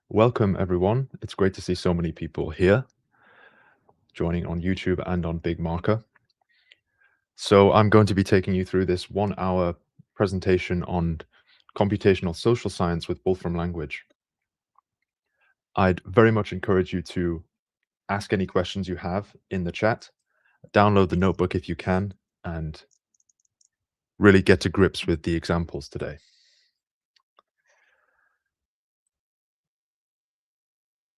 Welcome, everyone. It's great to see so many people here joining on YouTube and on Big Marker. So I'm going to be taking you through this 1 hour presentation on computational social science with Wolfram Language. I'd very much encourage you to ask any questions you have in the chat, download the notebook if you can, and really get to grips with the examples today.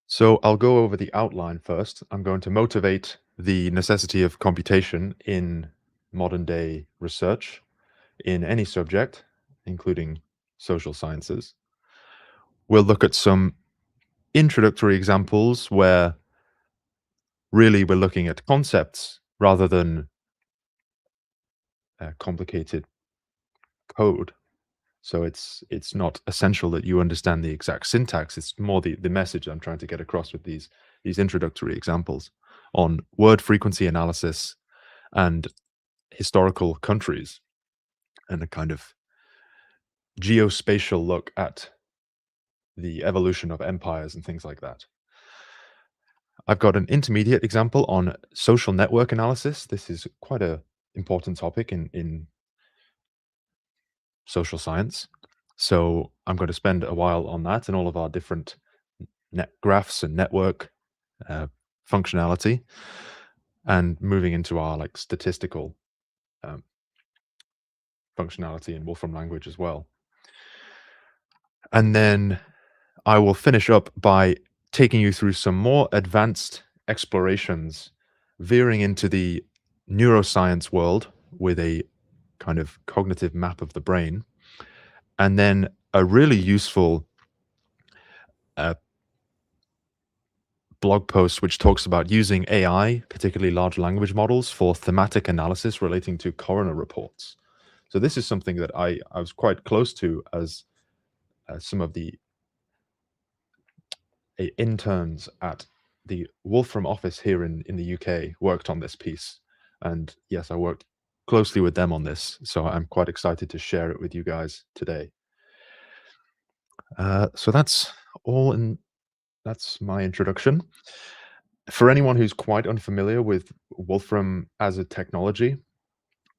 So I'll go over the outline first. I'm going to motivate the necessity of computation in modern day research in any subject, including social sciences. We'll look at some introductory examples where really we're looking at concepts rather than complicated code. So it's not essential that you understand the exact syntax. It's more the message I'm trying to get across with these introductory examples on word frequency analysis and historical countries and a kind of geospatial look at the evolution of empires and things like that. I've got an intermediate example on social network analysis. This is quite an important topic in social science. So I'm going to spend a while on that and all of our different net graphs and network functionality, and moving into our statistical functionality in Wolfram Language as well. And then I will finish up by taking you through some more advanced explorations, veering into the neuroscience world with a kind of cognitive map of the brain, and then a really useful blog post which talks about using AI, particularly large language models, for thematic analysis relating to coroner reports. So this is something that I was quite close to as some of the interns at the Wolfram office here in the UK worked on this piece. And yes, I worked closely with them on this. So I'm quite excited to share it with you guys today. So that's my introduction. For anyone who's quite unfamiliar with Wolfram as a technology,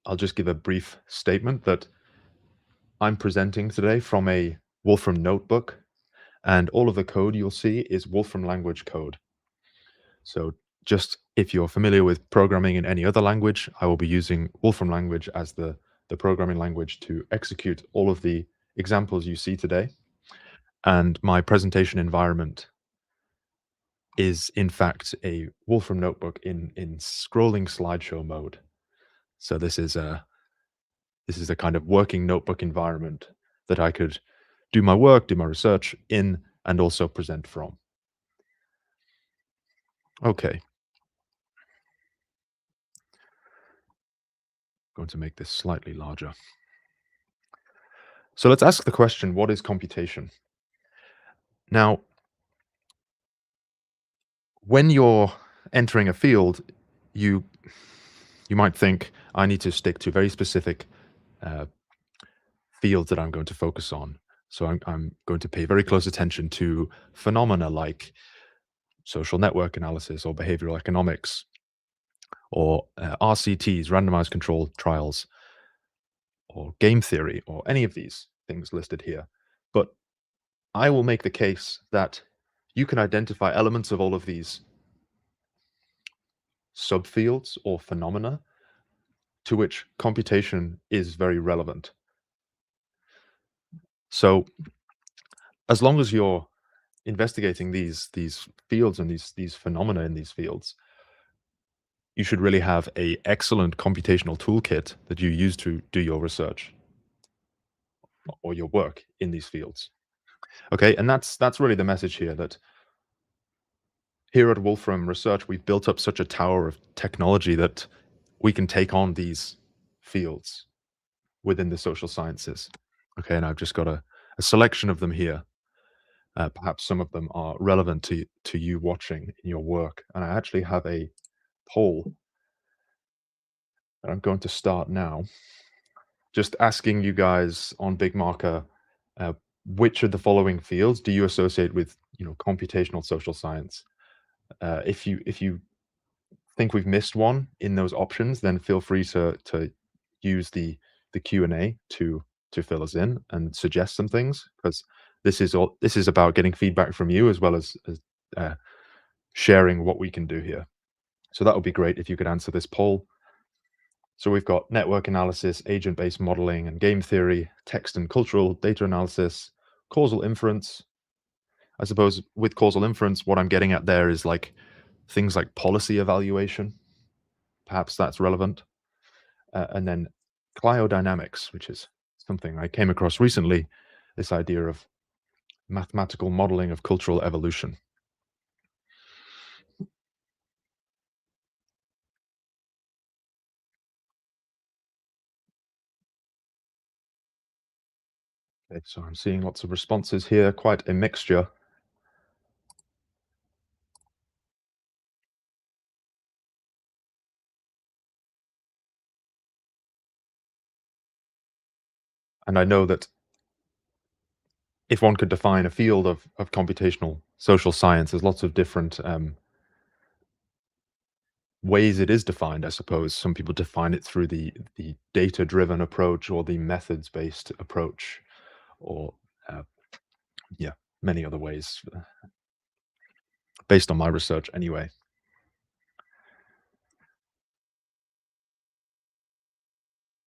I'll just give a brief statement that I'm presenting today from a Wolfram notebook, and all of the code you'll see is Wolfram language code. So just if you're familiar with programming in any other language, I will be using Wolfram language as the programming language to execute all of the examples you see today. And my presentation environment is in fact a Wolfram notebook in scrolling slideshow mode. So this is a kind of working notebook environment that I could do my work, do my research in, and also present from. Okay. Going to make this slightly larger. So let's ask the question, what is computation? Now, when you're entering a field, you might think, I need to stick to very specific fields that I'm going to focus on. So I'm going to pay very close attention to phenomena like social network analysis or behavioral economics or RCTs, randomized controlled trials, or game theory, or any of these things listed here. But I will make the case that you can identify elements of all of these subfields or phenomena to which computation is very relevant. So as long as you're investigating these fields and these phenomena in these fields, you should really have a excellent computational toolkit that you use to do your research or your work in these fields. Okay, and that's really the message here, that here at Wolfram Research, we've built up such a tower of technology that we can take on these fields within the social sciences. Okay, and I've just got a selection of them here. Perhaps some of them are relevant to you watching in your work. And I actually have a poll that I'm going to start now, just asking you guys on Big Marker, which of the following fields do you associate with computational social science. If you think we've missed one in those options, then feel free to use the Q&A to fill us in and suggest some things, because this is about getting feedback from you as well as sharing what we can do here. So that would be great if you could answer this poll. So we've got network analysis, agent-based modeling and game theory, text and cultural data analysis, causal inference. I suppose with causal inference, what I'm getting at there is like things like policy evaluation. Perhaps that's relevant. And then cliodynamics, which is something I came across recently, this idea of mathematical modeling of cultural evolution. Okay, so I'm seeing lots of responses here, quite a mixture. And I know that if one could define a field of computational social science, there's lots of different ways it is defined, I suppose. Some people define it through the data-driven approach or the methods-based approach, or uh, yeah, many other ways, based on my research anyway.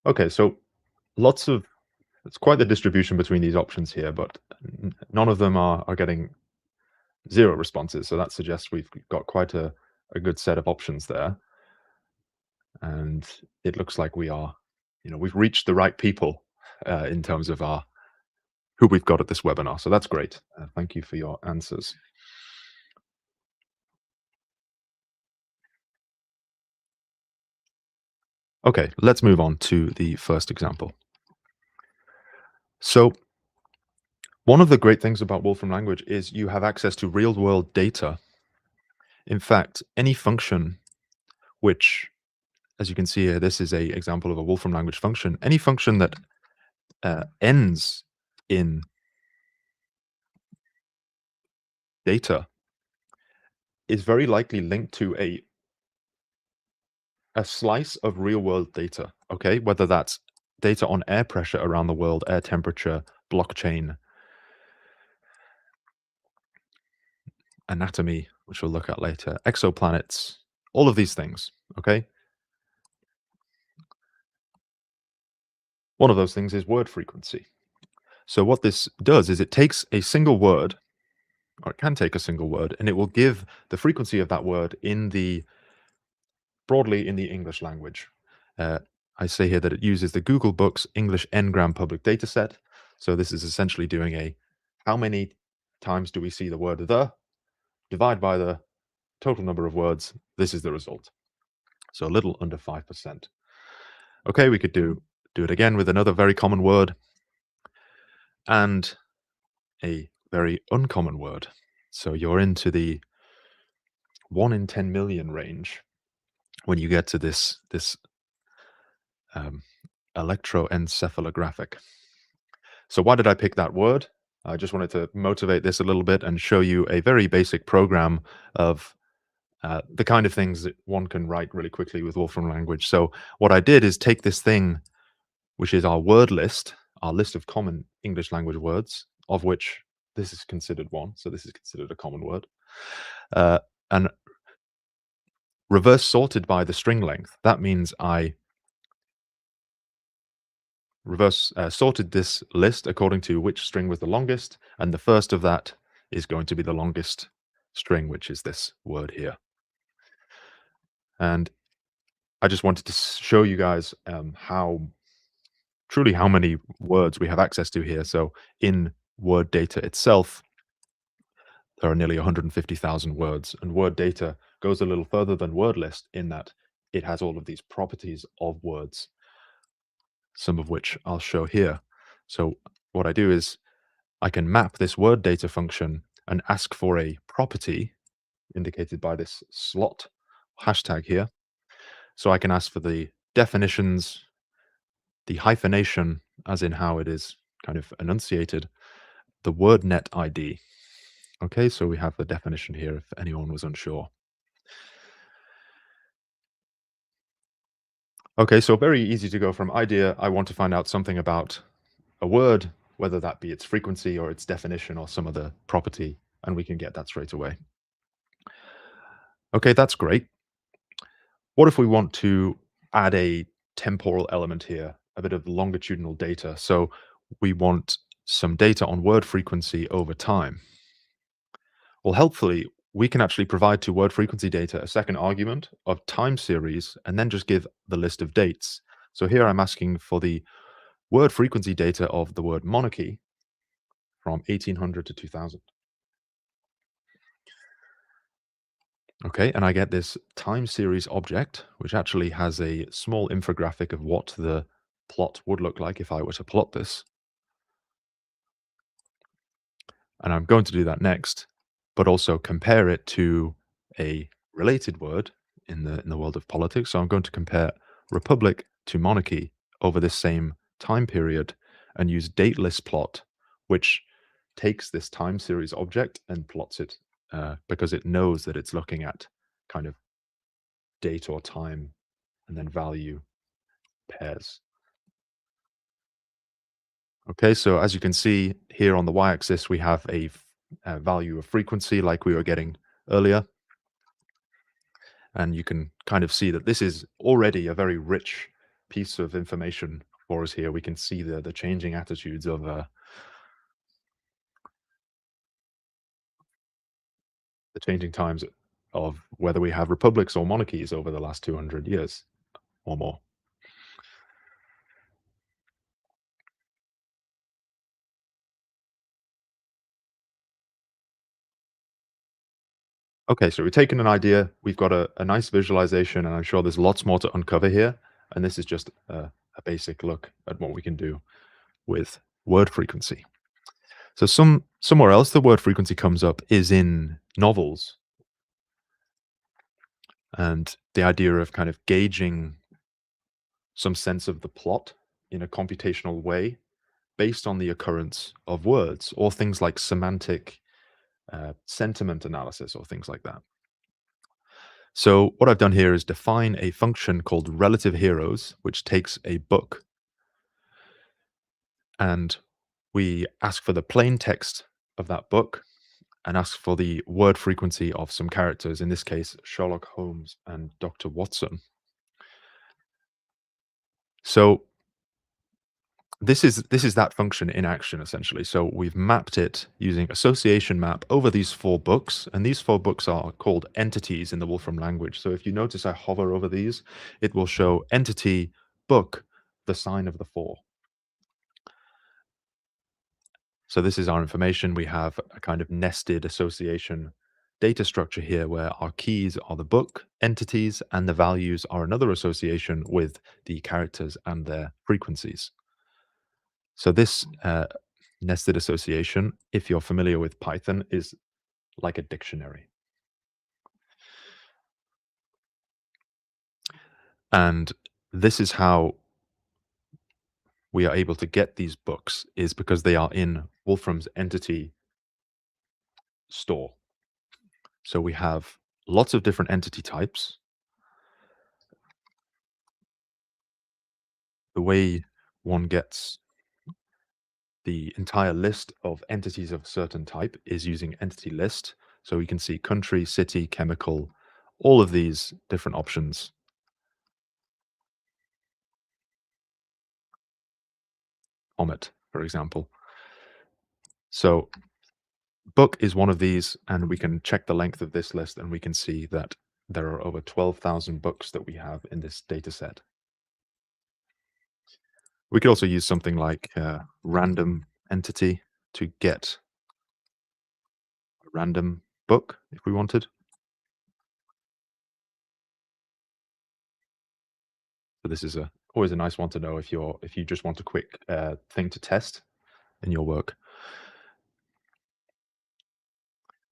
Okay, so it's quite the distribution between these options here, but none of them are getting 0 responses. So that suggests we've got quite a good set of options there. And it looks like we've reached the right people in terms of who we've got at this webinar. So that's great. Thank you for your answers. Okay, let's move on to the first example. So one of the great things about Wolfram Language is you have access to real-world data. In fact, any function which, as you can see here, this is an example of a Wolfram Language function. Any function that ends in data is very likely linked to a slice of real-world data, okay? Whether that's data on air pressure around the world, air temperature, blockchain, anatomy, which we'll look at later, exoplanets, all of these things, okay? One of those things is word frequency. So what this does is it takes a single word, or it can take a single word, and it will give the frequency of that word broadly in the English language. I say here that it uses the Google Books English N-gram public dataset. So this is essentially doing how many times do we see the word the, divide by the total number of words, this is the result. So a little under 5%. Okay, we could do it again with another very common word and a very uncommon word. So you're into the 1 in 10 million range when you get to this electroencephalographic. So why did I pick that word? I just wanted to motivate this a little bit and show you a very basic program of the kind of things that one can write really quickly with Wolfram Language. So what I did is take this thing, which is our word list, our list of common English language words, of which this is considered one. So this is considered a common word. And reverse sorted by the string length. That means I reverse sorted this list according to which string was the longest, and the first of that is going to be the longest string, which is this word here. And I just wanted to show you guys how many words we have access to here. So in word data itself, there are nearly 150,000 words, and word data goes a little further than word list in that it has all of these properties of words, some of which I'll show here. So what I do is I can map this word data function and ask for a property indicated by this slot hashtag here. So I can ask for the definitions, the hyphenation, as in how it is kind of enunciated, the word net ID. Okay, so we have the definition here if anyone was unsure. Okay, so very easy to go from idea, I want to find out something about a word, whether that be its frequency or its definition or some other property, and we can get that straight away. Okay, that's great. What if we want to add a temporal element here, a bit of longitudinal data? So we want some data on word frequency over time. Well, helpfully, we can actually provide to word frequency data a second argument of time series and then just give the list of dates. So here I'm asking for the word frequency data of the word monarchy from 1800 to 2000. Okay, and I get this time series object, which actually has a small infographic of what the plot would look like if I were to plot this. And I'm going to do that next, but also compare it to a related word in the world of politics. So I'm going to compare republic to monarchy over this same time period and use dateless plot, which takes this time series object and plots it because it knows that it's looking at kind of date or time and then value pairs. Okay, so as you can see here on the y-axis, we have a value of frequency like we were getting earlier. And you can kind of see that this is already a very rich piece of information for us here. We can see the changing attitudes of the changing times of whether we have republics or monarchies over the last 200 years or more. Okay, so we've taken an idea, we've got a nice visualization, and I'm sure there's lots more to uncover here. And this is just a basic look at what we can do with word frequency. So somewhere else the word frequency comes up is in novels, and the idea of kind of gauging some sense of the plot in a computational way based on the occurrence of words or things like semantic sentiment analysis or things like that. So what I've done here is define a function called relative heroes, which takes a book and we ask for the plain text of that book and ask for the word frequency of some characters, in this case, Sherlock Holmes and Dr. Watson. So this is that function in action essentially. So we've mapped it using association map over these four books, and these four books are called entities in the Wolfram language. So if you notice I hover over these, it will show entity, book, the sign of the four. So this is our information. We have a kind of nested association data structure here where our keys are the book entities and the values are another association with the characters and their frequencies. So this nested association, if you're familiar with Python, is like a dictionary. And this is how we are able to get these books is because they are in Wolfram's entity store. So we have lots of different entity types. The way one gets the entire list of entities of a certain type is using entity list. So we can see country, city, chemical, all of these different options. Comet, for example. So book is one of these, and we can check the length of this list, and we can see that there are over 12,000 books that we have in this data set. We could also use something like random entity to get a random book if we wanted. So this is always a nice one to know if you just want a quick thing to test in your work.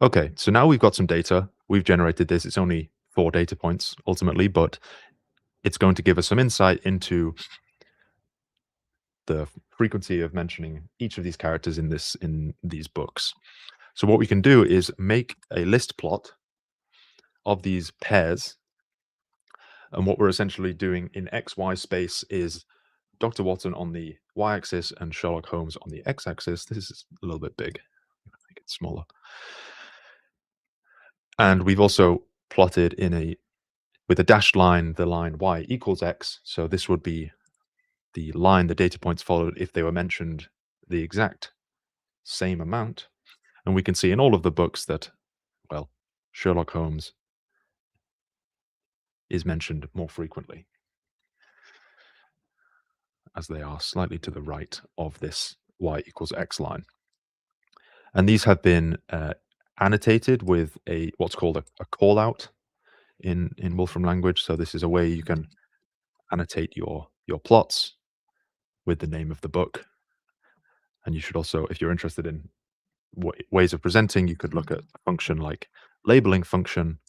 Okay, so now we've got some data. We've generated this. It's only 4 data points ultimately, but it's going to give us some insight into the frequency of mentioning each of these characters in these books. So what we can do is make a list plot of these pairs. And what we're essentially doing in XY space is Dr. Watson on the y-axis and Sherlock Holmes on the x-axis. This is a little bit big. Make it smaller. And we've also plotted with a dashed line, the line y equals x. So this would be the line the data points followed if they were mentioned the exact same amount. And we can see in all of the books that, well, Sherlock Holmes is mentioned more frequently, as they are slightly to the right of this y equals x line. And these have been annotated with what's called a call out in Wolfram language. So this is a way you can annotate your plots with the name of the book. And you should also, if you're interested in ways of presenting, you could look at a function like labeling function,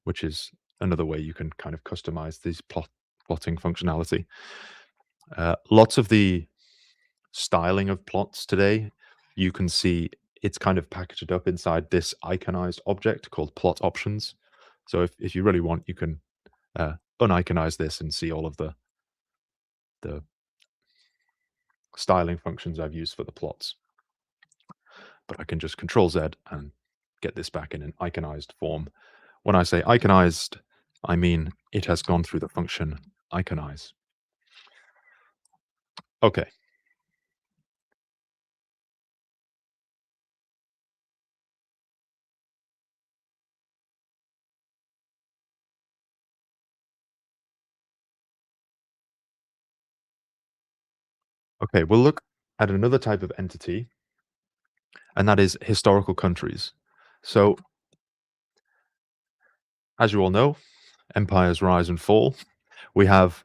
which is another way you can kind of customize these plotting functionality. Lots of the styling of plots today, you can see it's kind of packaged up inside this iconized object called plot options. So if you really want, you can uniconize this and see all of the styling functions I've used for the plots. But I can just Control Z and get this back in an iconized form. When I say iconized, I mean it has gone through the function iconize. Okay. Okay, we'll look at another type of entity, and that is historical countries. So, as you all know, empires rise and fall. We have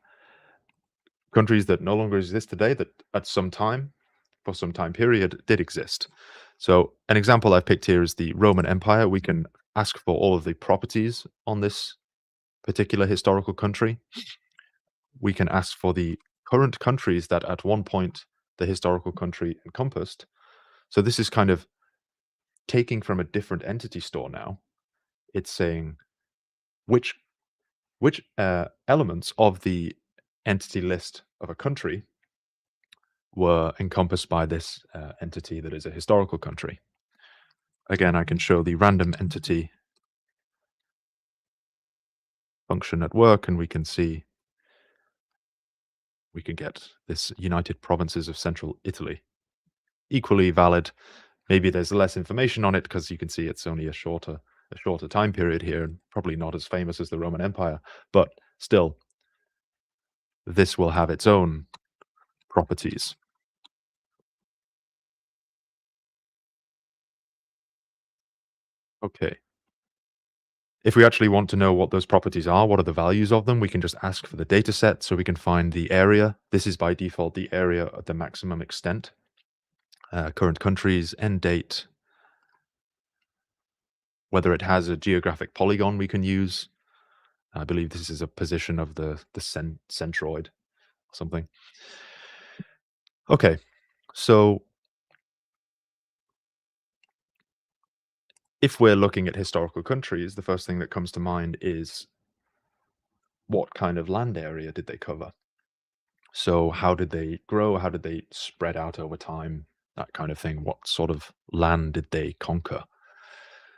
countries that no longer exist today that at some time, for some time period, did exist. So an example I've picked here is the Roman Empire. We can ask for all of the properties on this particular historical country. We can ask for the current countries that at one point the historical country encompassed. So this is kind of taking from a different entity store now. It's saying which elements of the entity list of a country were encompassed by this entity that is a historical country. Again, I can show the random entity function at work, and we can see we can get this United Provinces of Central Italy. Equally valid. Maybe there's less information on it because you can see it's only a shorter time period here, and probably not as famous as the Roman Empire, but still, this will have its own properties. Okay. If we actually want to know what those properties are, what are the values of them, we can just ask for the data set so we can find the area. This is by default the area at the maximum extent. Current countries, end date, whether it has a geographic polygon we can use. I believe this is a position of the centroid or something. Okay, so if we're looking at historical countries, the first thing that comes to mind is what kind of land area did they cover? So how did they grow? How did they spread out over time? That kind of thing. What sort of land did they conquer?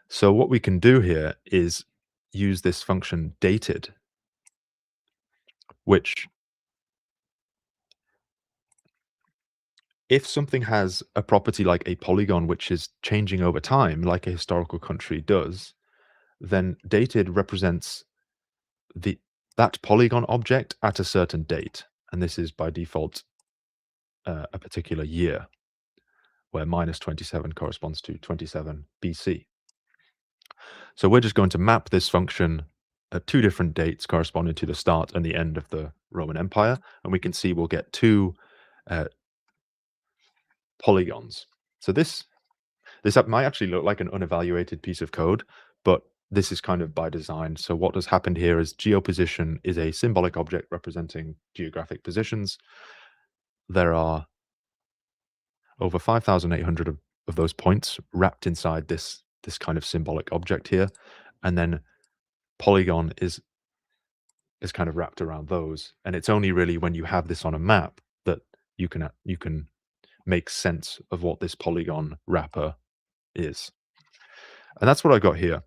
So what we can do here is use this function dated, which if something has a property like a polygon which is changing over time, like a historical country does, then dated represents that polygon object at a certain date. And this is by default a particular year, where minus 27 corresponds to 27 BC. So we're just going to map this function at two different dates corresponding to the start and the end of the Roman Empire. And we can see we'll get two polygons. So this might actually look like an unevaluated piece of code, but this is kind of by design. So what has happened here is geoposition is a symbolic object representing geographic positions. There are over 5,800 of those points wrapped inside this kind of symbolic object here, and then polygon is kind of wrapped around those. And it's only really when you have this on a map that you can make sense of what this polygon wrapper is. And that's what I got here.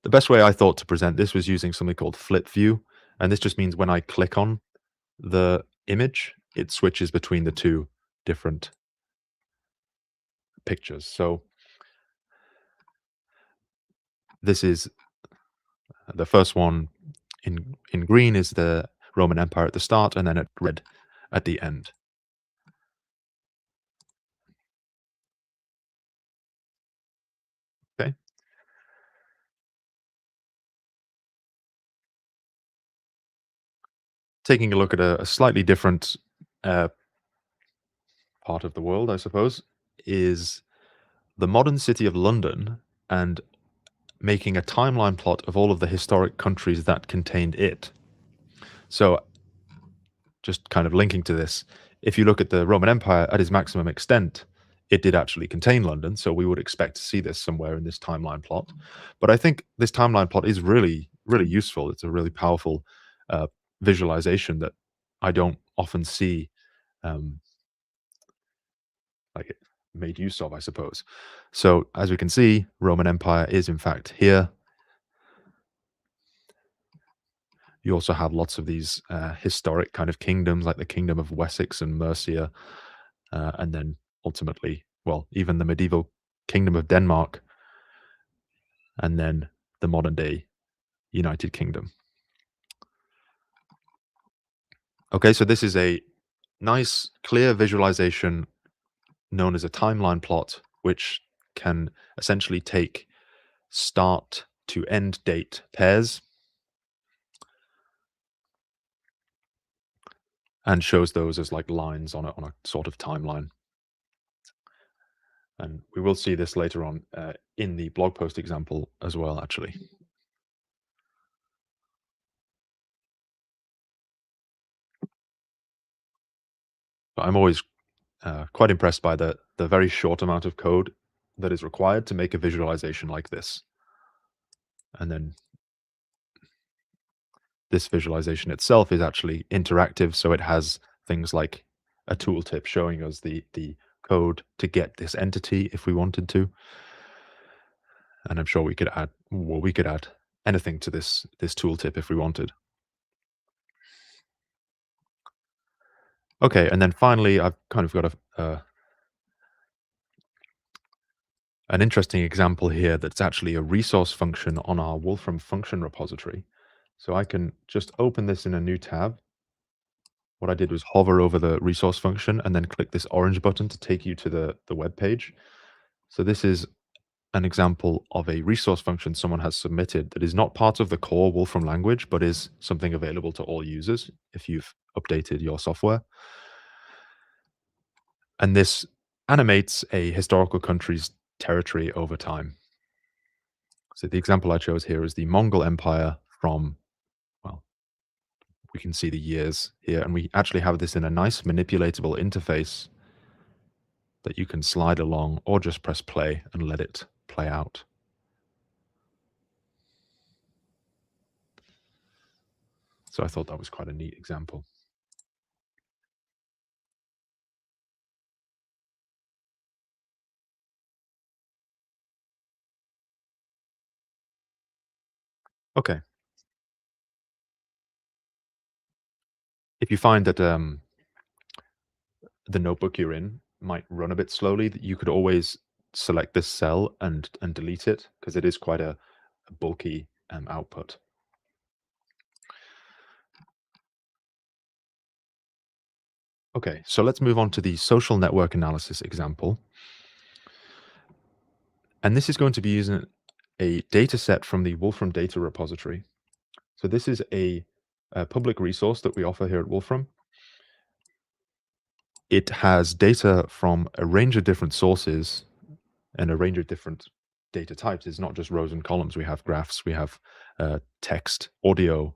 The best way I thought to present this was using something called flip view, and this just means when I click on the image, it switches between the two different pictures. So this is the first one in green is the Roman Empire at the start, and then at red at the end. Okay. Taking a look at a slightly different uh, part of the world, I suppose, is the modern city of London and making a timeline plot of all of the historic countries that contained it. So, just kind of linking to this, if you look at the Roman Empire at its maximum extent, it did actually contain London. So, we would expect to see this somewhere in this timeline plot. But I think this timeline plot is really, really useful. It's a really powerful visualization that I don't often see um, like made use of, I suppose. So as we can see, Roman Empire is in fact here. You also have lots of these historic kind of kingdoms, like the Kingdom of Wessex and Mercia, and then ultimately, well, even the medieval Kingdom of Denmark, and then the modern day United Kingdom. Okay, so this is a nice, clear visualization known as a timeline plot, which can essentially take start to end date pairs and shows those as like lines on a sort of timeline. And we will see this later on in the blog post example as well, actually. But I'm always quite impressed by the very short amount of code that is required to make a visualization like this. And then this visualization itself is actually interactive, so it has things like a tooltip showing us the code to get this entity if we wanted to. And I'm sure we could add, well, we could add anything to this tooltip if we wanted. Okay, and then finally, I've kind of got an interesting example here that's actually a resource function on our Wolfram function repository. So I can just open this in a new tab. What I did was hover over the resource function and then click this orange button to take you to the web page. So this is an example of a resource function someone has submitted that is not part of the core Wolfram language, but is something available to all users if you've updated your software. And this animates a historical country's territory over time. So the example I chose here is the Mongol Empire from, well, we can see the years here, and we actually have this in a nice manipulatable interface that you can slide along or just press play and let it play out. So I thought that was quite a neat example. Okay. If you find that the notebook you're in might run a bit slowly, you could always select this cell and delete it because it is quite a bulky output. Okay, so let's move on to the social network analysis example. And this is going to be using a data set from the Wolfram data repository. So this is a public resource that we offer here at Wolfram. It has data from a range of different sources and a range of different data types. It's not just rows and columns. We have graphs, we have text, audio,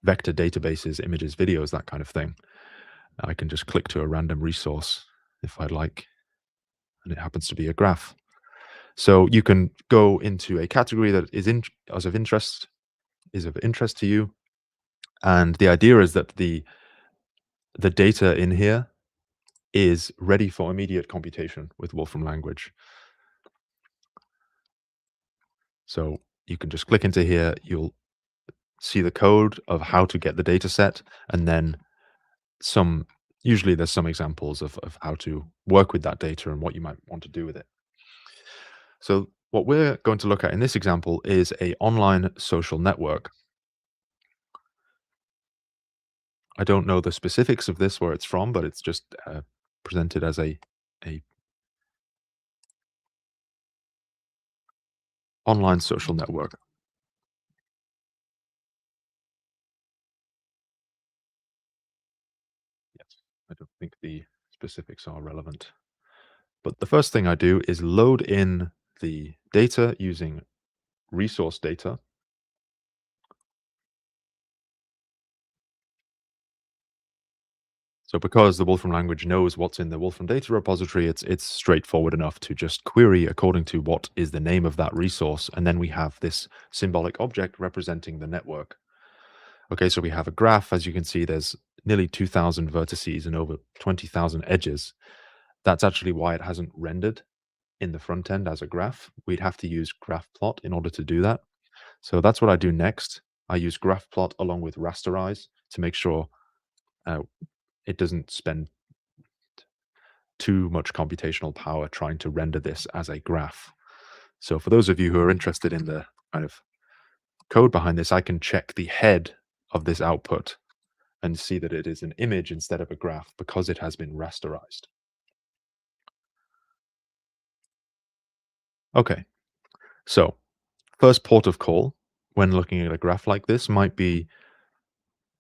vector databases, images, videos, that kind of thing. I can just click to a random resource if I'd like. and it happens to be a graph. So you can go into a category that is of interest to you, and the idea is that the data in here is ready for immediate computation with Wolfram Language. So you can just click into here, you'll see the code of how to get the data set, and then usually there's some examples of how to work with that data and what you might want to do with it. So what we're going to look at in this example is a online social network. I don't know the specifics of this, where it's from, but it's just presented as a online social network. Yes, I don't think the specifics are relevant. But the first thing I do is load in the data using resource data. So because the Wolfram language knows what's in the Wolfram data repository, it's straightforward enough to just query according to what is the name of that resource. And then we have this symbolic object representing the network. Okay, so we have a graph. As you can see, there's nearly 2,000 vertices and over 20,000 edges. That's actually why it hasn't rendered in the front end as a graph. We'd have to use graph plot in order to do that. So that's what I do next. I use graph plot along with rasterize to make sure uh, it doesn't spend too much computational power trying to render this as a graph. So for those of you who are interested in the kind of code behind this, I can check the head of this output and see that it is an image instead of a graph because it has been rasterized. Okay, so first port of call when looking at a graph like this might be,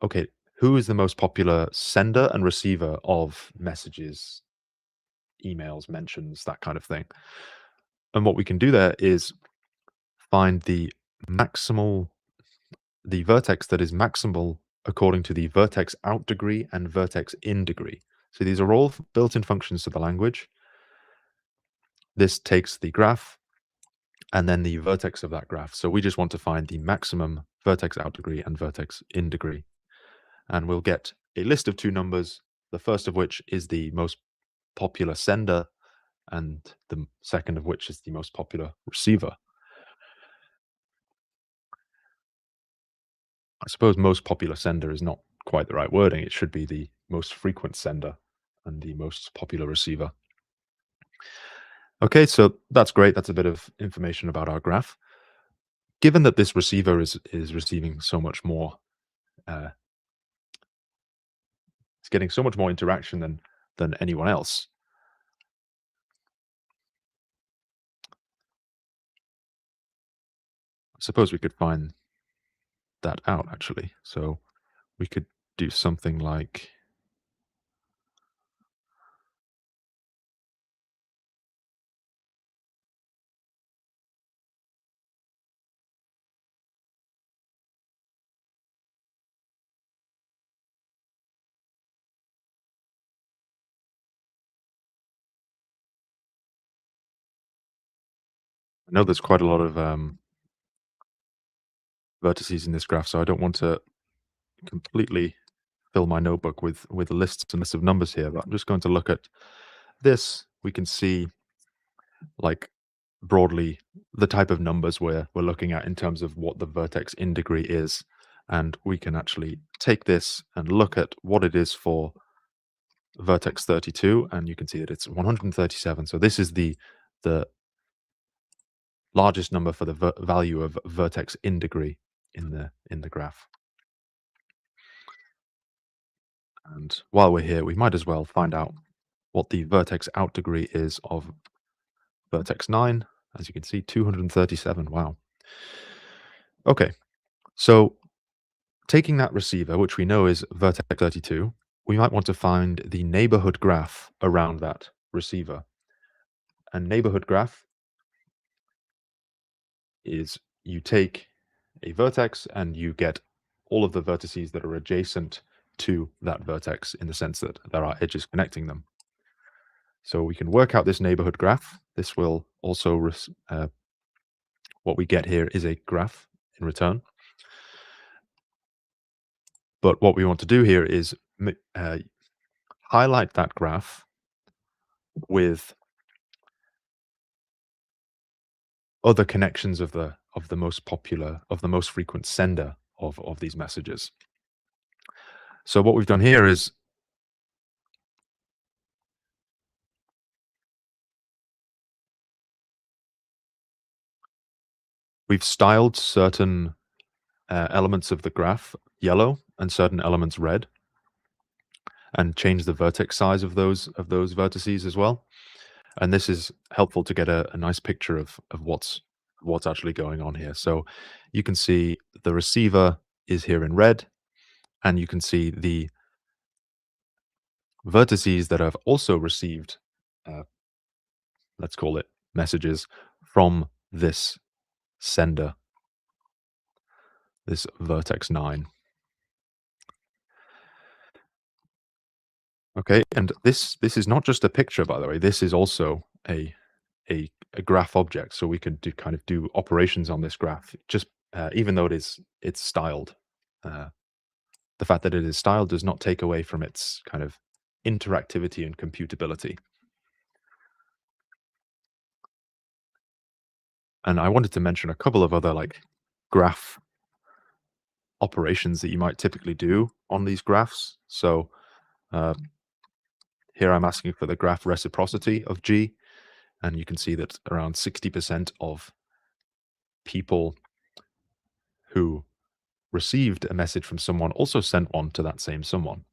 okay, who is the most popular sender and receiver of messages, emails, mentions, that kind of thing? And what we can do there is find the vertex that is maximal according to the vertex out degree and vertex in degree. So these are all built-in functions to the language. This takes the graph and then the vertex of that graph. So we just want to find the maximum vertex out degree and vertex in degree. And we'll get a list of two numbers, the first of which is the most popular sender, and the second of which is the most popular receiver. I suppose most popular sender is not quite the right wording. It should be the most frequent sender and the most popular receiver. Okay, so that's great. That's a bit of information about our graph. Given that this receiver is receiving so much more, it's getting so much more interaction than anyone else. I suppose we could find that out actually. So we could do something like, I know there's quite a lot of vertices in this graph, so I don't want to completely fill my notebook with lists and lists of numbers here, but I'm just going to look at this. We can see, like, broadly the type of numbers we're looking at in terms of what the vertex in degree is, and we can actually take this and look at what it is for vertex 32, and you can see that it's 137. So this is the largest number for the value of vertex in degree in the graph. And while we're here, we might as well find out what the vertex out degree is of vertex 9. As you can see, 237. Wow. Okay, so taking that receiver, which we know is vertex 32, we might want to find the neighborhood graph around that receiver. And neighborhood graph is you take a vertex and you get all of the vertices that are adjacent to that vertex, in the sense that there are edges connecting them. So we can work out this neighborhood graph. This will also, what we get here is a graph in return. But what we want to do here is highlight that graph with other connections of the most popular, of the most frequent sender of these messages. So what we've done here is we've styled certain elements of the graph yellow and certain elements red, and changed the vertex size of those vertices as well. And this is helpful to get a nice picture of what's actually going on here. So you can see the receiver is here in red, and you can see the vertices that have also received, let's call it messages from this sender, this vertex 9. Okay, and this is not just a picture, by the way. This is also a graph object, so we could do operations on this graph. Just even though it's styled, the fact that it is styled does not take away from its kind of interactivity and computability. And I wanted to mention a couple of other like graph operations that you might typically do on these graphs. So here I'm asking for the graph reciprocity of G, and you can see that around 60% of people who received a message from someone also sent one to that same someone.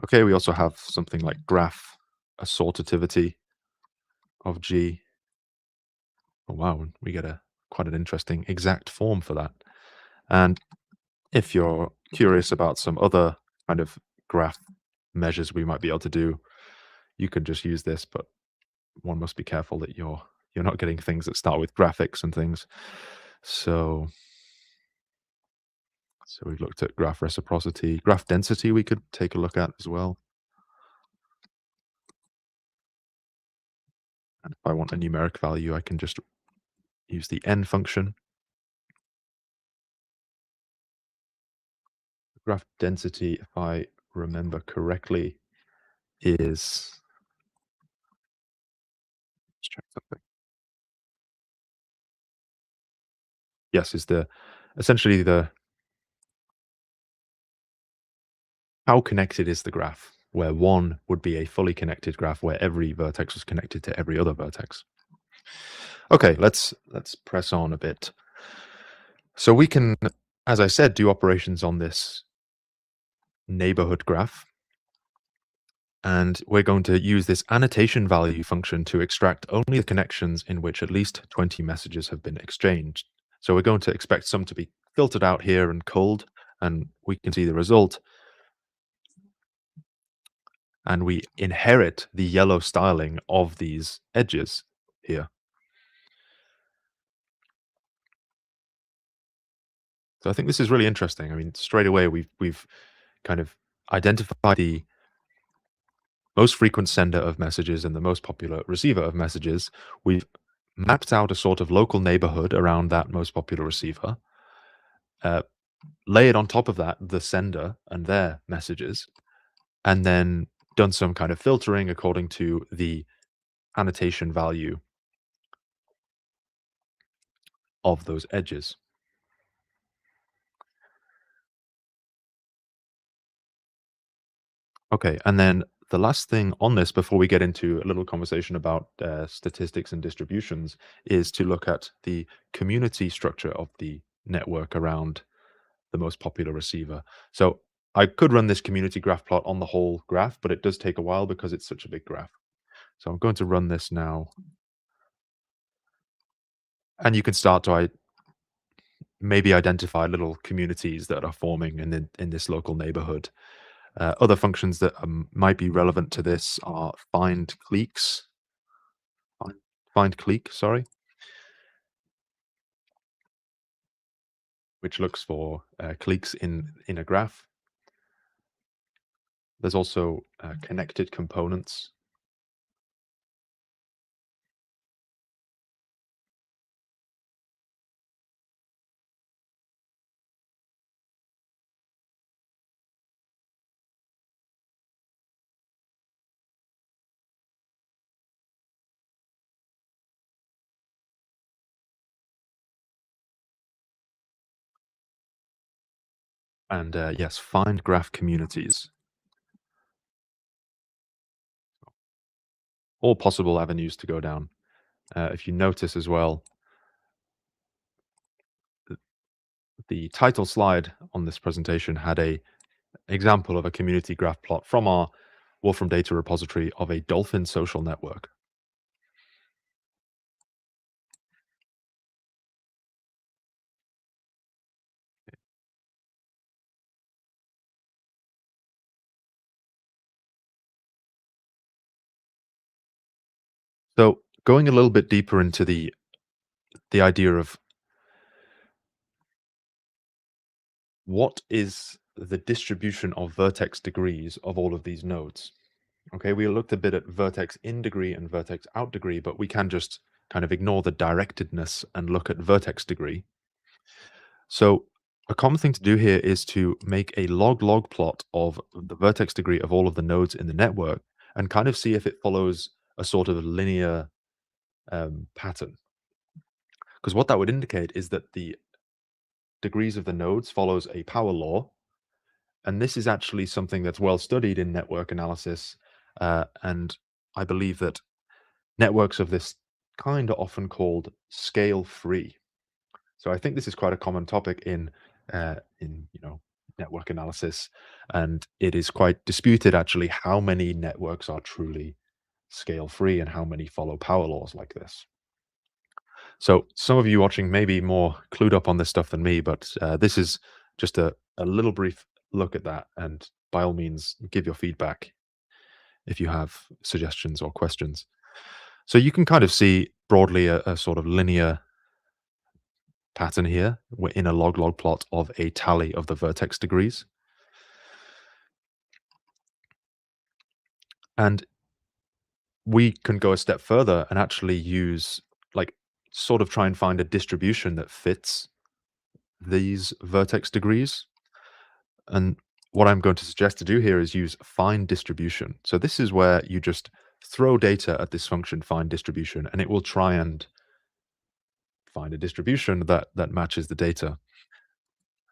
Okay, we also have something like graph assortativity of G. Oh, wow, we get quite an interesting exact form for that. And if you're curious about some other kind of graph measures we might be able to do, you could just use this, but one must be careful that you're not getting things that start with graphics and things. So we've looked at graph reciprocity. Graph density we could take a look at as well. And if I want a numeric value, I can just use the n function. Graph density, if I remember correctly, is, let's check something. Yes, is essentially how connected is the graph, where 1 would be a fully connected graph where every vertex was connected to every other vertex. Okay, let's press on a bit. So we can, as I said, do operations on this neighborhood graph. And we're going to use this annotation value function to extract only the connections in which at least 20 messages have been exchanged. So we're going to expect some to be filtered out here and culled, and we can see the result. And we inherit the yellow styling of these edges here. So I think this is really interesting. I mean, straight away we've kind of identified the most frequent sender of messages and the most popular receiver of messages. We've mapped out a sort of local neighborhood around that most popular receiver. Layered on top of that the sender and their messages, and then done some kind of filtering according to the annotation value of those edges. Okay, and then the last thing on this before we get into a little conversation about statistics and distributions is to look at the community structure of the network around the most popular receiver. So I could run this community graph plot on the whole graph, but it does take a while because it's such a big graph. So I'm going to run this now. And you can start to maybe identify little communities that are forming in this local neighborhood. Other functions that might be relevant to this are find cliques. Find clique, sorry, which looks for cliques in a graph. There's also connected components. And yes, find graph communities. All possible avenues to go down. If you notice as well, th- the title slide on this presentation had a example of a community graph plot from our Wolfram data repository of a dolphin social network. So going a little bit deeper into the idea of what is the distribution of vertex degrees of all of these nodes. Okay, we looked a bit at vertex in degree and vertex out degree, but we can just kind of ignore the directedness and look at vertex degree. So a common thing to do here is to make a log-log plot of the vertex degree of all of the nodes in the network and kind of see if it follows a sort of linear pattern. Because what that would indicate is that the degrees of the nodes follows a power law. And this is actually something that's well studied in network analysis. And I believe that networks of this kind are often called scale free. So I think this is quite a common topic in network analysis, and it is quite disputed actually how many networks are truly scale free and how many follow power laws like this. So some of you watching may be more clued up on this stuff than me, but this is just a little brief look at that. And by all means, give your feedback if you have suggestions or questions. So you can kind of see broadly a sort of linear pattern here. We're in a log-log plot of a tally of the vertex degrees. And we can go a step further and actually use, like, sort of try and find a distribution that fits these vertex degrees. And what I'm going to suggest to do here is use find distribution. So this is where you just throw data at this function find distribution, and it will try and find a distribution that matches the data.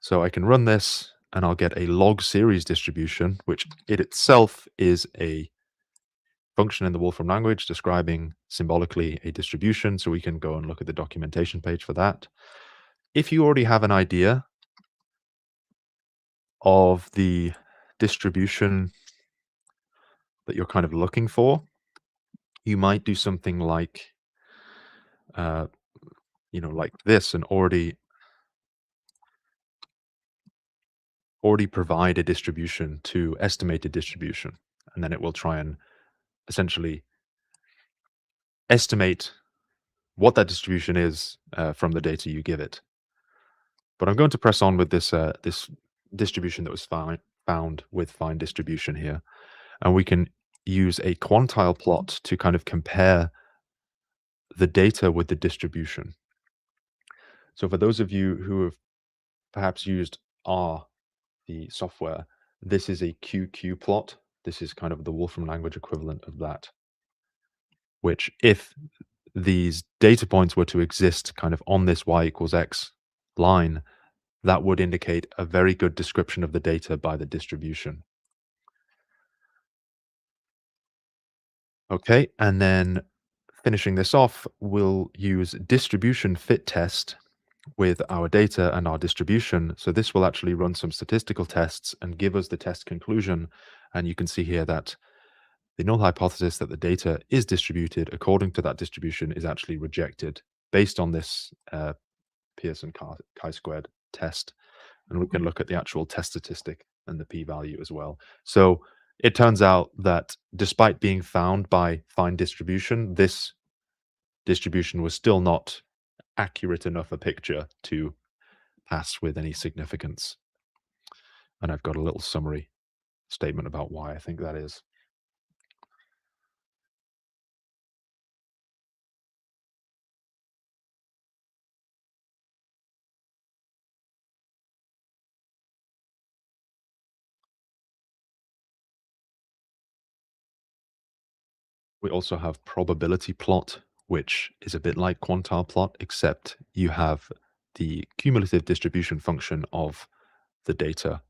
So I can run this and I'll get a log series distribution, which it itself is a function in the Wolfram language describing symbolically a distribution. So we can go and look at the documentation page for that. If you already have an idea of the distribution that you're kind of looking for, you might do something like, uh, like this, and already provide a distribution to estimate a distribution, and then it will try and essentially estimate what that distribution is from the data you give it. But I'm going to press on with this distribution that was found with find distribution here, and we can use a quantile plot to kind of compare the data with the distribution. So for those of you who have perhaps used R, the software, this is a QQ plot. This is kind of the Wolfram language equivalent of that, which if these data points were to exist kind of on this y equals x line, that would indicate a very good description of the data by the distribution. Okay, and then finishing this off, we'll use distribution fit test with our data and our distribution. So this will actually run some statistical tests and give us the test conclusion. And you can see here that the null hypothesis that the data is distributed according to that distribution is actually rejected based on this Pearson chi-squared test. And we can look at the actual test statistic and the p-value as well. So it turns out that despite being found by find distribution, this distribution was still not accurate enough a picture to pass with any significance. And I've got a little summary statement about why I think that is. We also have probability plot, which is a bit like quantile plot, except you have the cumulative distribution function of the data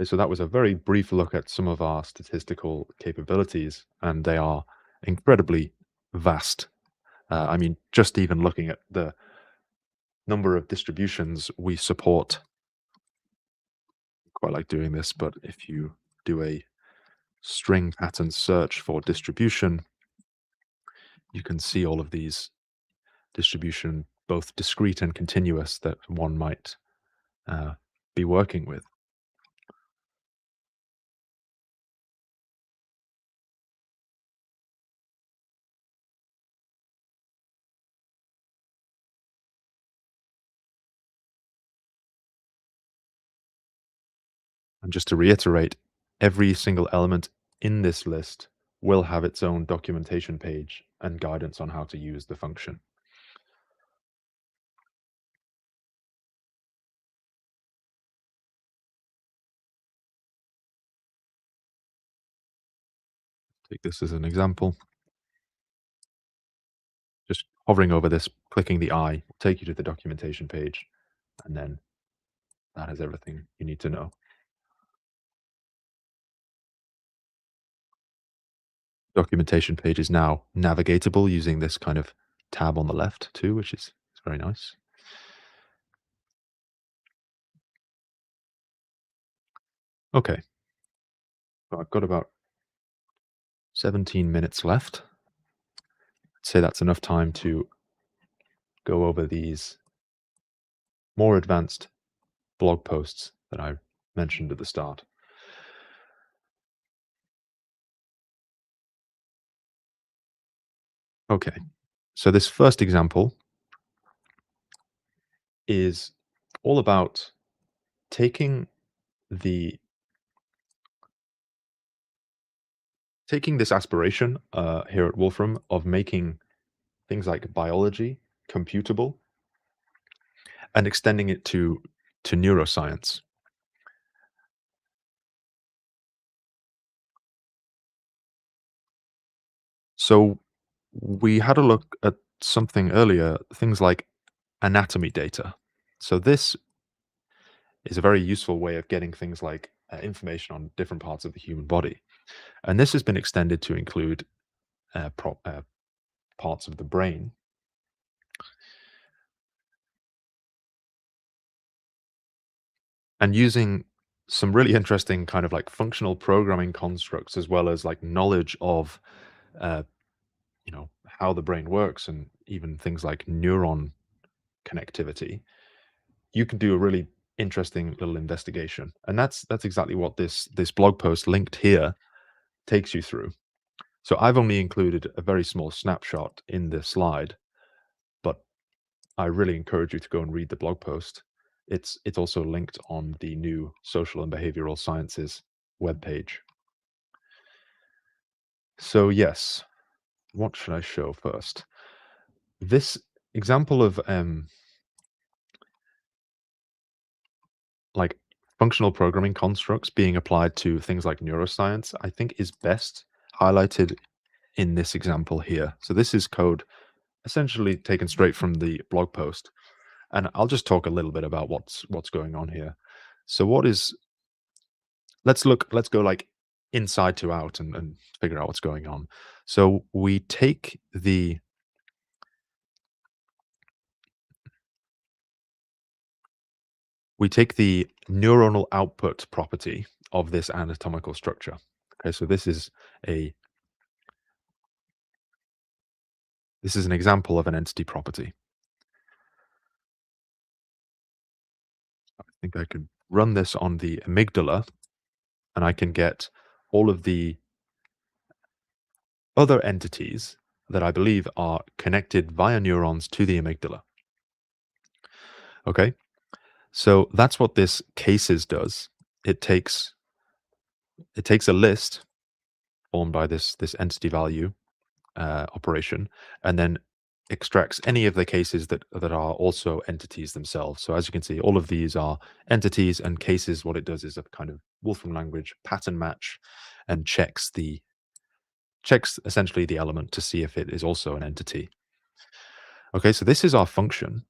Okay, so that was a very brief look at some of our statistical capabilities, and they are incredibly vast. I mean, just even looking at the number of distributions we support, quite like doing this, but if you do a string pattern search for distribution, you can see all of these distribution, both discrete and continuous, that one might uh, be working with. And just to reiterate, every single element in this list will have its own documentation page and guidance on how to use the function. Take this as an example. Just hovering over this, clicking the I will take you to the documentation page, and then that has everything you need to know. Documentation page is now navigatable using this kind of tab on the left too, which is very nice. Okay, so I've got about 17 minutes left. I'd say that's enough time to go over these more advanced blog posts that I mentioned at the start. Okay, so this first example is all about taking the taking this aspiration here at Wolfram of making things like biology computable and extending it to neuroscience. So we had a look at something earlier, things like anatomy data. So this is a very useful way of getting things like information on different parts of the human body. And this has been extended to include parts of the brain. And using some really interesting kind of like functional programming constructs, as well as like knowledge of, uh, how the brain works, and even things like neuron connectivity, you can do a really interesting little investigation. And that's exactly what this blog post linked here takes you through. So I've only included a very small snapshot in this slide, but I really encourage you to go and read the blog post. It's also linked on the new Social and Behavioral Sciences webpage. So yes, what should I show first? This example of like functional programming constructs being applied to things like neuroscience, I think is best highlighted in this example here. So this is code essentially taken straight from the blog post. And I'll just talk a little bit about what's going on here. So what is let's go like inside to out and figure out what's going on. So we take the neuronal output property of this anatomical structure. Okay, so a this is an example of an entity property. I think I could run this on the amygdala, and I can get all of the other entities that I believe are connected via neurons to the amygdala. Okay, so that's what this cases does. It takes a list formed by this entity value operation, and then extracts any of the cases that are also entities themselves. So as you can see, all of these are entities, and cases, what it does is a kind of Wolfram language pattern match, and checks essentially the element to see if it is also an entity. Okay, so this is our function.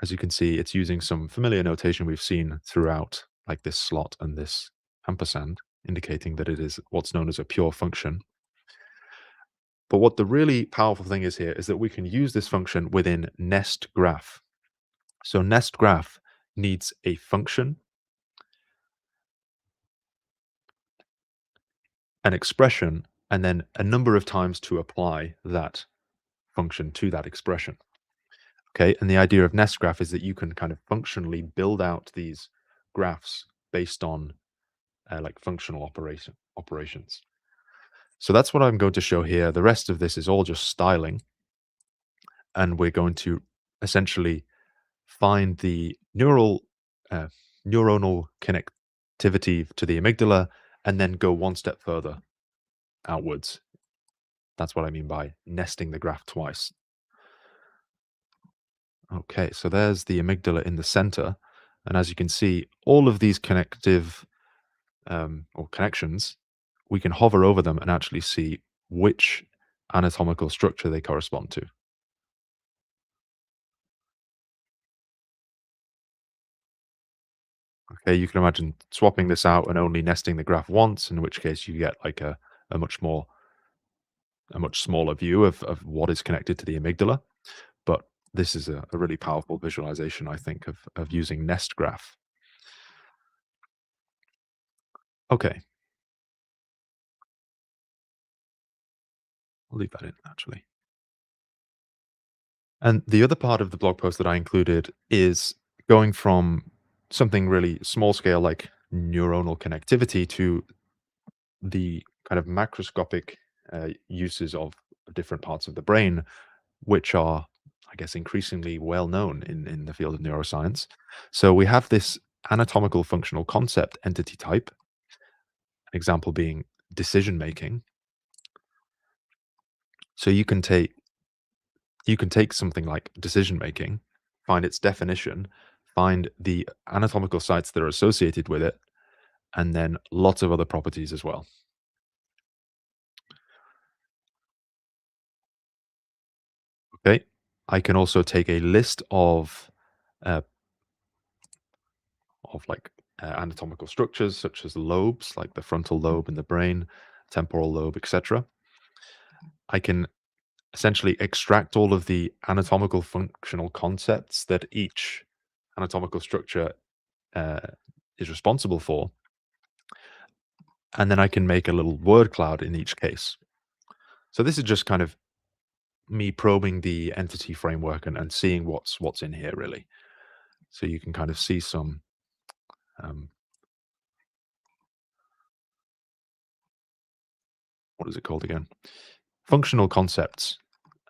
As you can see, it's using some familiar notation we've seen throughout like this slot and this ampersand, indicating that it is what's known as a pure function. But what the really powerful thing is here is that we can use this function within nest graph. So nest graph needs a function, an expression, and then a number of times to apply that function to that expression. Okay, and the idea of nest graph is that you can kind of functionally build out these graphs based on like functional operations. So that's what I'm going to show here. The rest of this is all just styling, and we're going to essentially find the uh, neuronal connectivity to the amygdala, and then go one step further outwards. That's what I mean by nesting the graph twice. Okay, so there's the amygdala in the center. And as you can see, all of these connective or connections, we can hover over them and actually see which anatomical structure they correspond to. Okay, you can imagine swapping this out and only nesting the graph once, in which case you get like a much more a much smaller view of what is connected to the amygdala. But this is a really powerful visualization, I think, of using nest graph. Okay, I'll leave that in actually. And the other part of the blog post that I included is going from something really small scale like neuronal connectivity to the kind of macroscopic uses of different parts of the brain, which are, I guess, increasingly well known in the field of neuroscience. So we have this anatomical functional concept entity type, an example being decision making. So you can take something like decision making, find its definition, find the anatomical sites that are associated with it, and then lots of other properties as well. Okay. I can also take a list uh, like anatomical structures such as lobes, like the frontal lobe in the brain, temporal lobe, etc. I can essentially extract all of the anatomical functional concepts that each anatomical structure uh, is responsible for, and then I can make a little word cloud in each case. So this is just kind of me probing the entity framework and seeing what's in here really. So you can kind of see some um, what is it called again? Functional concepts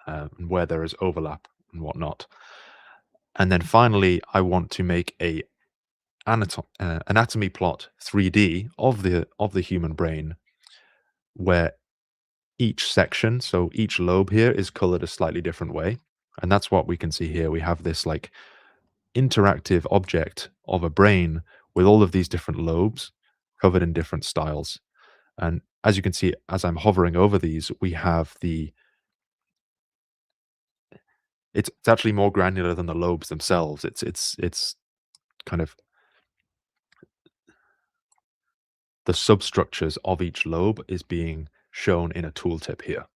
and where there is overlap and whatnot. And then finally, I want to make a anatomy plot 3D of the human brain, where each section, so each lobe here, is colored a slightly different way. And that's what we can see here. We have this like interactive object of a brain with all of these different lobes covered in different styles. And as you can see, as I'm hovering over these, we have it's actually more granular than the lobes themselves. It's kind of the substructures of each lobe is being shown in a tooltip here.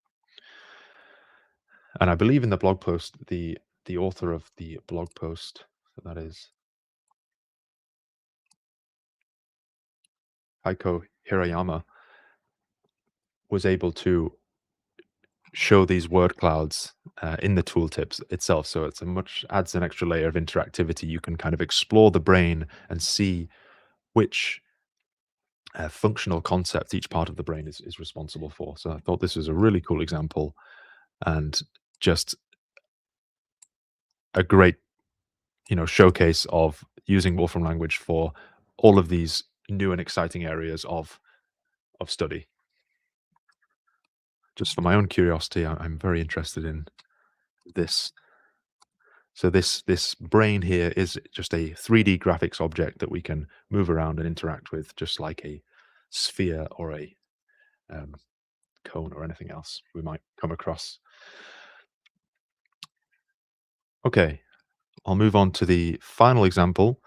And I believe in the blog post, the author of the blog post, so that is Heiko Hirayama, was able to show these word clouds in the tooltips itself. So it's a much adds an extra layer of interactivity. You can kind of explore the brain and see which functional concept each part of the brain is responsible for. So I thought this was a really cool example and just a great, showcase of using Wolfram language for all of these new and exciting areas of study. Just for my own curiosity, I'm very interested in this. So this brain here is just a 3D graphics object that we can move around and interact with, just like a sphere or a um, cone or anything else we might come across. Okay, I'll move on to the final example,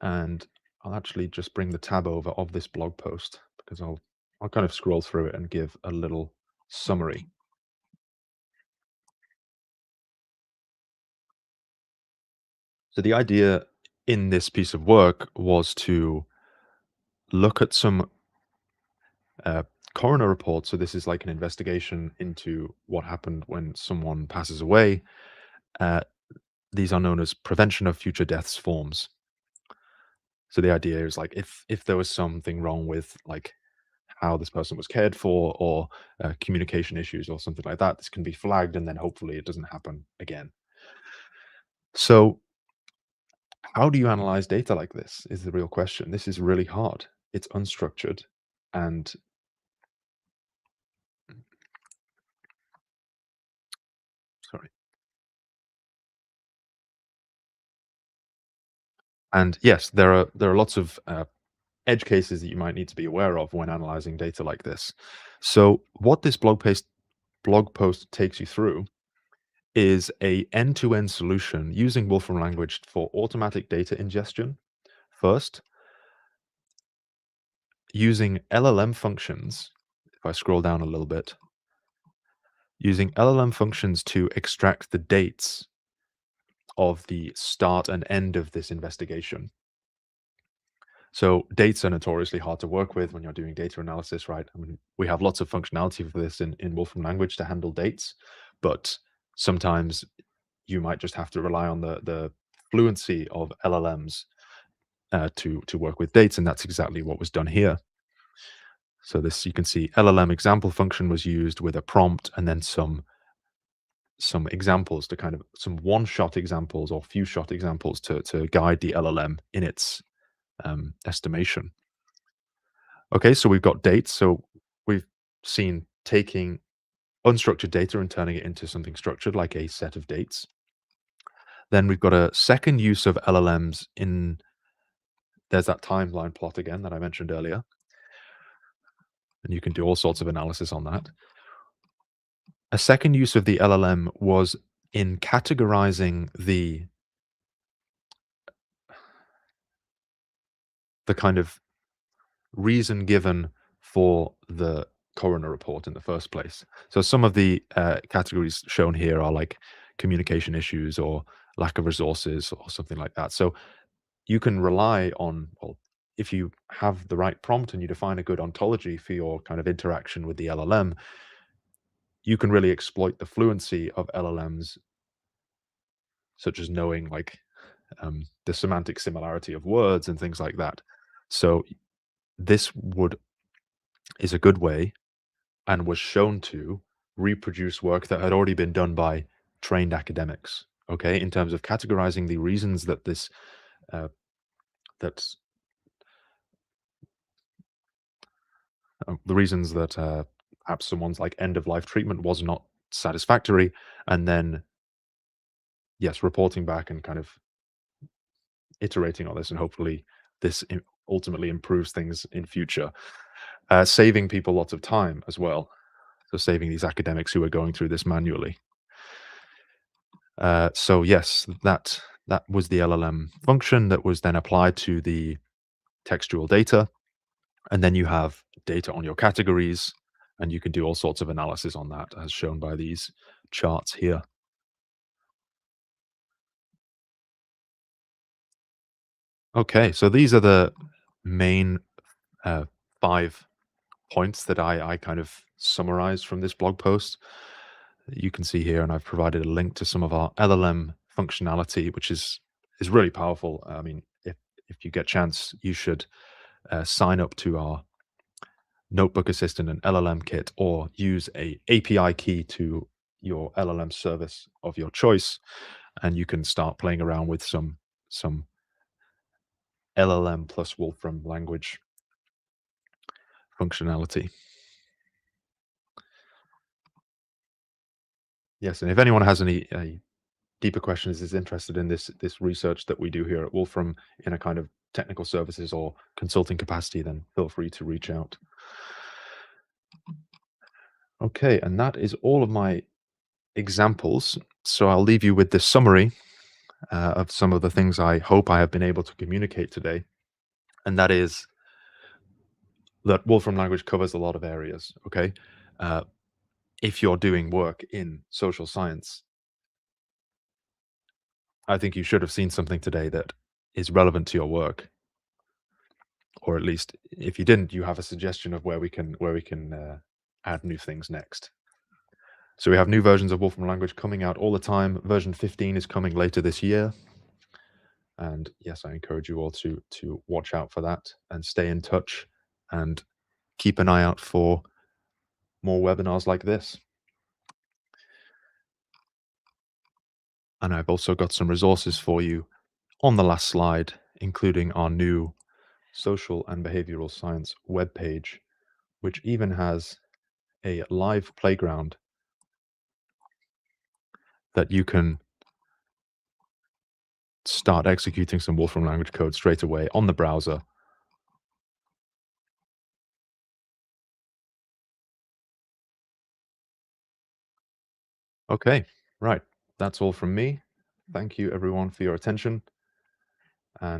and I'll actually just bring the tab over of this blog post because I'll kind of scroll through it and give a little summary. So the idea in this piece of work was to look at some uh, coroner reports. So this is like an investigation into what happened when someone passes away. Uh, these are known as prevention of future deaths forms. So the idea is like if there was something wrong with like how this person was cared for or communication issues or something like that, this can be flagged and then hopefully it doesn't happen again. So how do you analyze data like this is the real question. This is really hard. It's unstructured and sorry. And yes, there are lots of edge cases that you might need to be aware of when analyzing data like this. So what this blog post takes you through is a end-to-end solution using Wolfram Language for automatic data ingestion first, using LLM functions. If I scroll down a little bit, using LLM functions to extract the dates of the start and end of this investigation. So dates are notoriously hard to work with when you're doing data analysis, right? I mean, we have lots of functionality for this in Wolfram Language to handle dates, but sometimes you might just have to rely on the fluency of LLMs to work with dates, and that's exactly what was done here. So this, you can see LLM example function was used with a prompt and then some examples to kind of some one-shot examples or few-shot examples to guide the LLM in its estimation. Okay, so we've got dates. So we've seen taking unstructured data and turning it into something structured, like a set of dates. Then we've got a second use of LLMs in, there's that timeline plot again that I mentioned earlier. And you can do all sorts of analysis on that. A second use of the LLM was in categorizing the kind of reason given for the coroner report in the first place. So some of the categories shown here are like communication issues or lack of resources or something like that. So you can rely on, well, if you have the right prompt and you define a good ontology for your kind of interaction with the LLM, you can really exploit the fluency of LLMs, such as knowing like the semantic similarity of words and things like that. So this would is a good way and was shown to reproduce work that had already been done by trained academics. Okay, in terms of categorizing the reasons that this uh, that's the reasons that perhaps someone's like end of life treatment was not satisfactory, and then yes, reporting back and kind of iterating on this, and hopefully this ultimately improves things in future, saving people lots of time as well. So saving these academics who are going through this manually. So yes, that was the LLM function that was then applied to the textual data, and then you have data on your categories, and you can do all sorts of analysis on that, as shown by these charts here. Okay, so these are the main 5 points that I kind of summarized from this blog post. You can see here, and I've provided a link to some of our LLM functionality, which is really powerful. I mean, if you get chance, you should sign up to our notebook assistant and LLM kit, or use a API key to your LLM service of your choice, and you can start playing around with some LLM plus Wolfram language functionality. Yes, and if anyone has any deeper questions, is interested in this research that we do here at Wolfram in a kind of technical services or consulting capacity, then feel free to reach out. Okay, and that is all of my examples. So I'll leave you with this summary of some of the things I hope I have been able to communicate today. and that is that Wolfram language covers a lot of areas. Okay, uh, if you're doing work in social science, I think you should have seen something today that is relevant to your work, or at least if you didn't, you have a suggestion of where we can add new things next. So we have new versions of Wolfram language coming out all the time. Version 15 is coming later this year. And yes, I encourage you all to watch out for that and stay in touch and keep an eye out for more webinars like this. And I've also got some resources for you on the last slide, including our new social and behavioral science webpage, which even has a live playground that you can start executing some Wolfram language code straight away on the browser. Okay, right. That's all from me. Thank you everyone for your attention. And